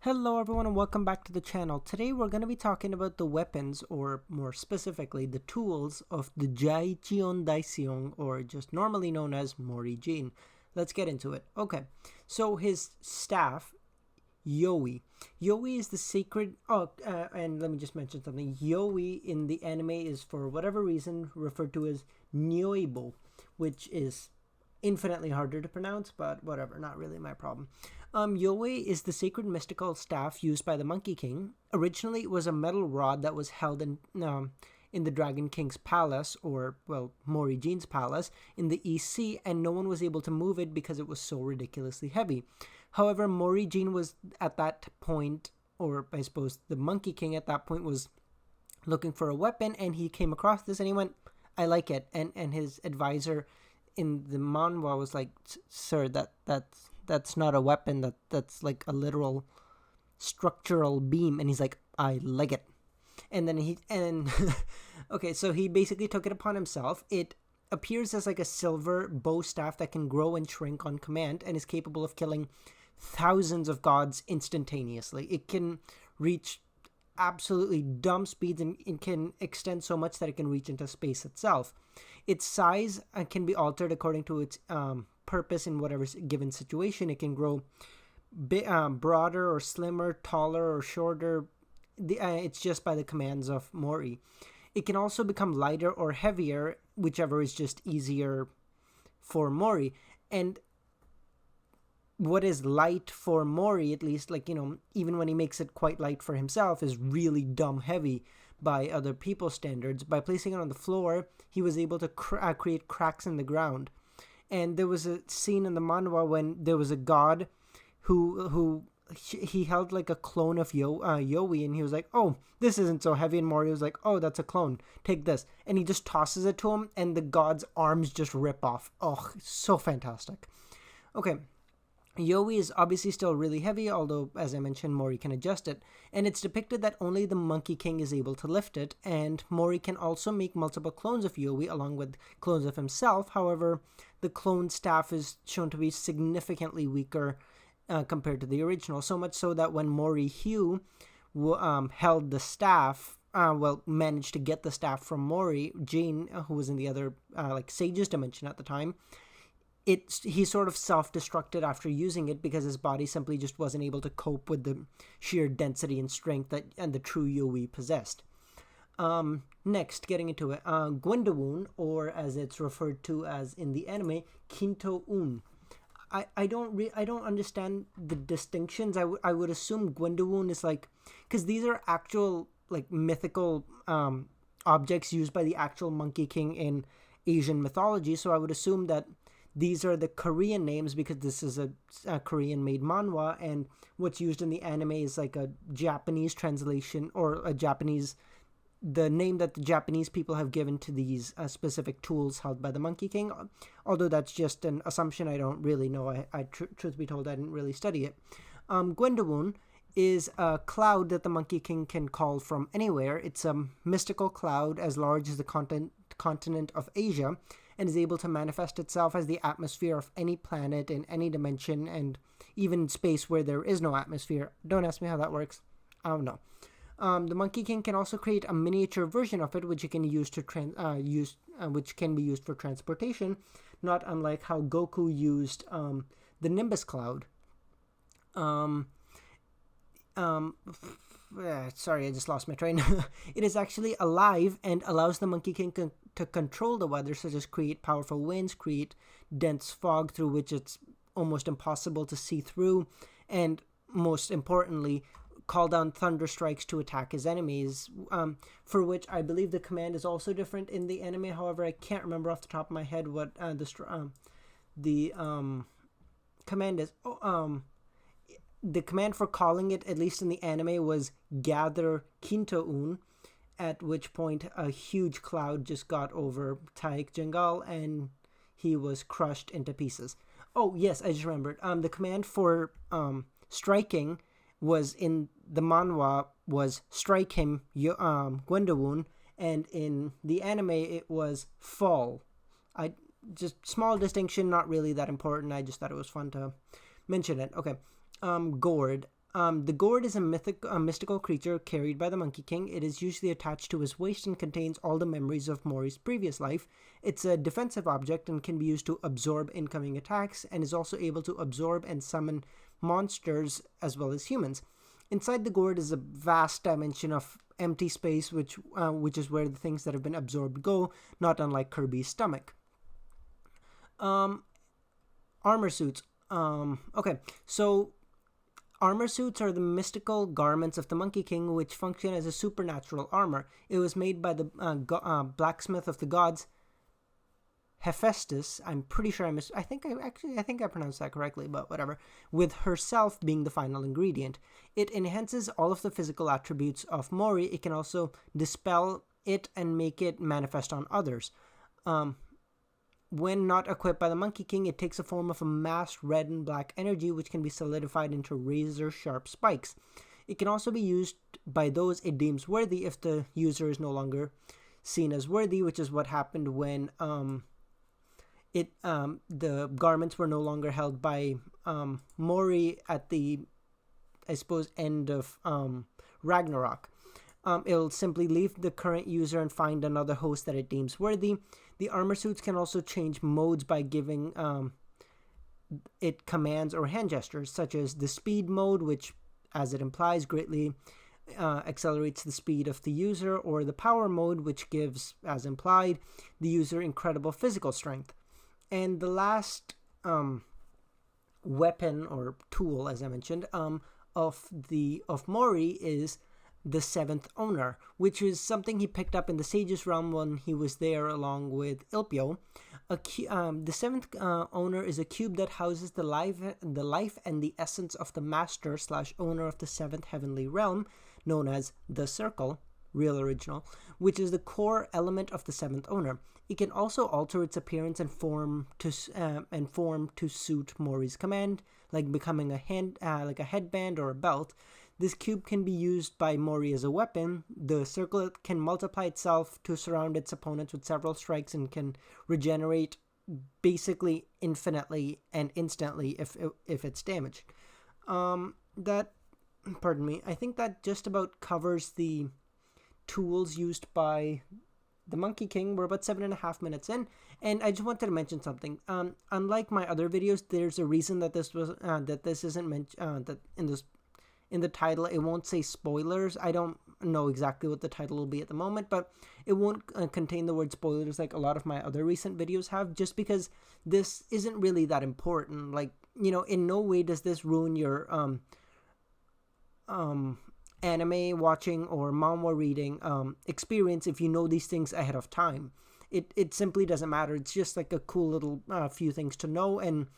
Hello everyone and welcome back to the channel. Today we're going to be talking about the weapons, or more specifically the tools of the Jaicheon Daisyeong, or just normally known as Mori Jin. Let's get into it. Okay, so his staff, Yoi. Yoi is the sacred... and let me just mention something. Yoi in the anime is, for whatever reason, referred to as Nyoibo, which is infinitely harder to pronounce, but whatever, not really my problem. Yoi is the sacred mystical staff used by the Monkey King. Originally, it was a metal rod that was held in the Dragon King's palace, or, well, Mori Jin's palace, in the East Sea, and no one was able to move it because it was so ridiculously heavy. However, Mori Jin was at that point, or I suppose the Monkey King at that point was looking for a weapon, and he came across this and he went, I like it. And his advisor in the manhwa was like, sir, that's not a weapon, that's like a literal structural beam. And he's like, I like it. And then okay, so he basically took it upon himself. It appears as like a silver bow staff that can grow and shrink on command and is capable of killing thousands of gods instantaneously. It can reach absolutely dumb speeds and can extend so much that it can reach into space itself. Its size can be altered according to its purpose in whatever given situation. It can grow broader or slimmer, taller or shorter. It's just by the commands of Mori. It can also become lighter or heavier, whichever is just easier for Mori. And what is light for Mori, at least, like, even when he makes it quite light for himself, is really dumb heavy by other people's standards. By placing it on the floor, he was able to create cracks in the ground. And there was a scene in the manhwa when there was a god who he held like a clone of Yoi, and he was like, oh, this isn't so heavy. And Mori was like, oh, that's a clone, take this. And he just tosses it to him, and the god's arms just rip off. Oh, so fantastic. Okay, Yoi is obviously still really heavy, although, as I mentioned, Mori can adjust it, and it's depicted that only the Monkey King is able to lift it, and Mori can also make multiple clones of Yoi along with clones of himself. However, the clone staff is shown to be significantly weaker compared to the original, so much so that when Mori Hugh held the staff, managed to get the staff from Mori Jin, who was in the other Sage's dimension at the time, he sort of self-destructed after using it because his body simply just wasn't able to cope with the sheer density and strength and the true Yoi possessed. Next, getting into it, Gwendowoon, or as it's referred to as in the anime, Kinto-un. I don't understand the distinctions. I would assume Gwendowoon is like, because these are actual like mythical objects used by the actual Monkey King in Asian mythology, so I would assume that these are the Korean names because this is a Korean-made manhwa, and what's used in the anime is like a Japanese translation, or the name that the Japanese people have given to these specific tools held by the Monkey King. Although that's just an assumption, I don't really know. Truth be told, I didn't really study it. Gwendowoon is a cloud that the Monkey King can call from anywhere. It's a mystical cloud as large as the continent of Asia, and is able to manifest itself as the atmosphere of any planet in any dimension, and even in space where there is no atmosphere. Don't ask me how that works. I don't know. The Monkey King can also create a miniature version of it, which you can use which can be used for transportation, not unlike how Goku used the Nimbus Cloud. Sorry, I just lost my train. It is actually alive and allows the Monkey King to control the weather, such as create powerful winds, create dense fog through which it's almost impossible to see through, and most importantly, call down thunder strikes to attack his enemies, for which I believe the command is also different in the anime. However, I can't remember off the top of my head what the command is. The command for calling it, at least in the anime, was gather Kinto-un, at which point a huge cloud just got over Taek Jengal and he was crushed into pieces. Oh, yes, I just remembered. The command for striking was in the manhwa was strike him, Gwendowoon, and in the anime it was fall. Just small distinction, not really that important. I just thought it was fun to mention it. Okay. Gourd. The gourd is a mystical creature carried by the Monkey King. It is usually attached to his waist and contains all the memories of Mori's previous life. It's a defensive object and can be used to absorb incoming attacks, and is also able to absorb and summon monsters as well as humans. Inside the gourd is a vast dimension of empty space, which is where the things that have been absorbed go, not unlike Kirby's stomach. Armor suits. Okay, so armor suits are the mystical garments of the Monkey King, which function as a supernatural armor. It was made by the blacksmith of the gods, Hephaestus. I'm pretty sure I think I pronounced that correctly, but whatever. With herself being the final ingredient. It enhances all of the physical attributes of Mori. It can also dispel it and make it manifest on others. When not equipped by the Monkey King, it takes a form of a masked red and black energy, which can be solidified into razor-sharp spikes. It can also be used by those it deems worthy if the user is no longer seen as worthy, which is what happened when the garments were no longer held by Mori at the, I suppose, end of Ragnarok. It'll simply leave the current user and find another host that it deems worthy. The armor suits can also change modes by giving it commands or hand gestures, such as the speed mode, which, as it implies, greatly accelerates the speed of the user, or the power mode, which gives, as implied, the user incredible physical strength. And the last weapon or tool, as I mentioned, of Mori is the seventh owner, which is something he picked up in the Sage's Realm when he was there along with Ilpio. The seventh owner is a cube that houses the life and the essence of the master / owner of the seventh heavenly realm, known as the Circle, real original, which is the core element of the seventh owner. It can also alter its appearance and form to suit Mori's command, like becoming a headband or a belt. This cube can be used by Mori as a weapon. The circle can multiply itself to surround its opponents with several strikes and can regenerate basically infinitely and instantly if it's damaged. I think that just about covers the tools used by the Monkey King. We're about 7.5 minutes in, and I just wanted to mention something. Unlike my other videos, there's a reason that this isn't mentioned. That in the title it won't say spoilers. I don't know exactly what the title will be at the moment, but it won't contain the word spoilers like a lot of my other recent videos have, just because this isn't really that important. Like, in no way does this ruin your anime watching or manhwa reading experience if you know these things ahead of time. It simply doesn't matter. It's just like a cool little few things to know. And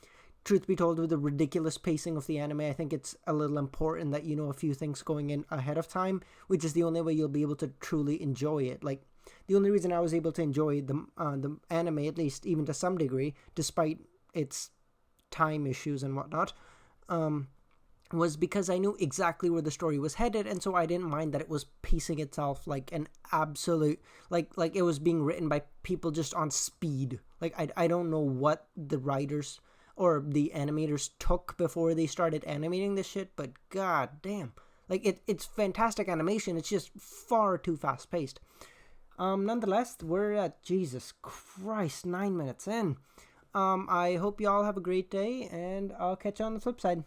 truth be told, with the ridiculous pacing of the anime, I think it's a little important that you know a few things going in ahead of time, which is the only way you'll be able to truly enjoy it. Like, the only reason I was able to enjoy the anime, at least even to some degree, despite its time issues and whatnot, was because I knew exactly where the story was headed, and so I didn't mind that it was pacing itself like an absolute, like it was being written by people just on speed. Like, I don't know what the writers or the animators took before they started animating this shit, but god damn. Like, it's fantastic animation, it's just far too fast paced. Nonetheless, we're at, Jesus Christ, 9 minutes in. I hope y'all have a great day, and I'll catch you on the flip side.